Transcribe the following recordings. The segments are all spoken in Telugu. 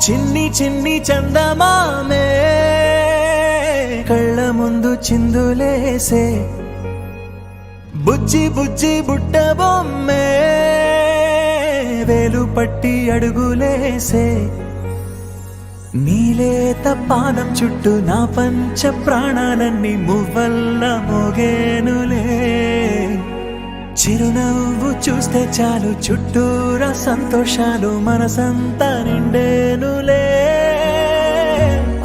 చిన్ని చిన్ని చందమామే కళ్ళ ముందు చిందులేసే బుజ్జి బుజ్జి బుట్ట బొమ్మే వేలు పట్టి అడుగులేసే నీలేత పాదం చుట్టూ నా పంచ ప్రాణాలన్నీ మువ్వల్ల మోగేనులే చిరునవ్వు చూస్తే చాలు చుట్టూరా సంతోషాలు మనసంతా నిండేనులే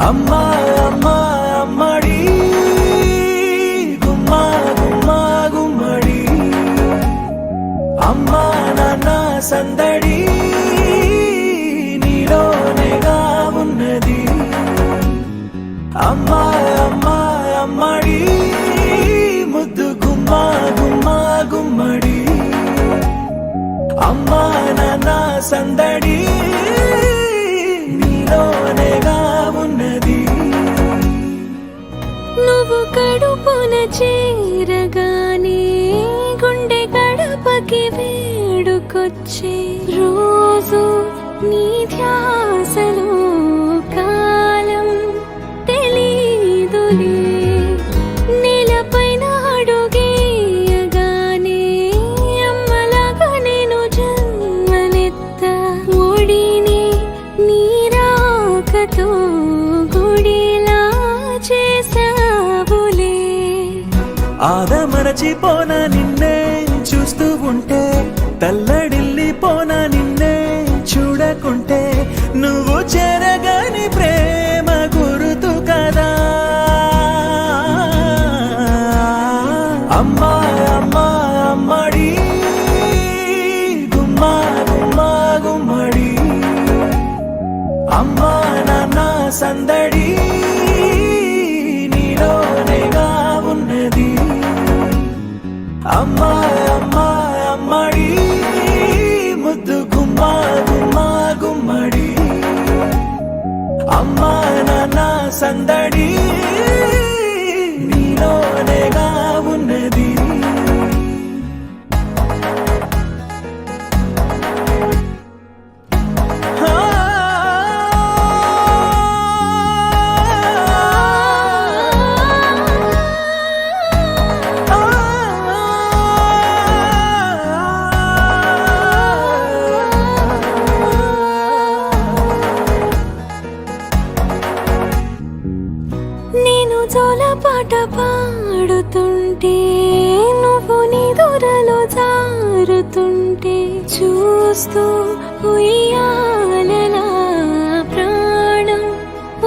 అమ్మా అమ్మా అమ్మడి గుమ్మా గుమ్మా గుమ్మడి అమ్మా నాన్న సందడి నీలోనేగా ఉన్నది అమ్మా అమ్మా అమ్మడి ముద్దు గుమ్మా గుమ్మా గుమ్మడి అమ్మా నాన్న సందడి నీలోనేగా ఉన్నది నువ్వు కడుపున చేరగానే గుండె గడపకి వేడుకొచ్చే రోజు నీ ధ్యాసలో కాలం తెలీదులే నేలపైన అడుగేయగానే అమ్మలాగా నేను జన్మనెత్త ఒడిని నీ రాకతో గుడిలా చేసావులే ఆదమరచిపోనా నిన్నే చూస్తూ ఉంటే తల్లడిల్లిపోనా నిన్నే చూడకుంటే నువ్వు చెరగని ప్రేమ గురుతు కదా అమ్మా అమ్మా అమ్మడి గుమ్మా గుమ్మా గుమ్మడి అమ్మా నాన్న సందడి నీలోనేగా ఉన్నది అమ్మా అమ్మా అమ్మడి ముద్దు గుమ్మా గుమ్మా గుమ్మడి అమ్మా నాన్న సందడి నీలోనేగా ఉన్నది నేను జోలపాట పాడుతుంటే నువ్వు నీ దూరలో జారుతుంటే చూస్తూ ఉయ్యాలలా ప్రాణం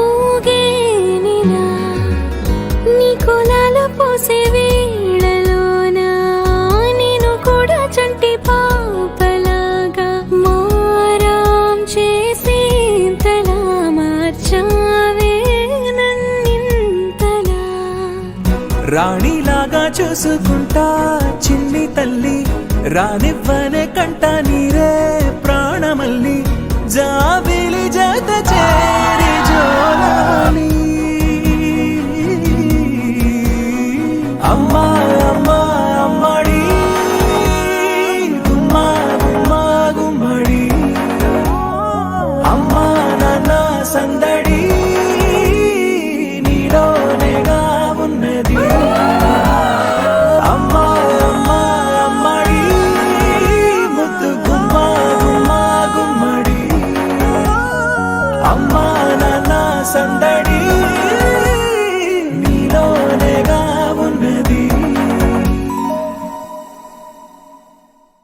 ఊగేనినా నీ కులాలు పోసే వేళలోనా నేను కూడా చంటి పాపలాగా మారాం చేసేంతలా మార్చావే రాణిలాగా చూసుకుంటా చిన్ని తల్లి రానివ్వనే కంట నీరే ప్రాణమల్లి జాబిలి జత చేరి జోలాలి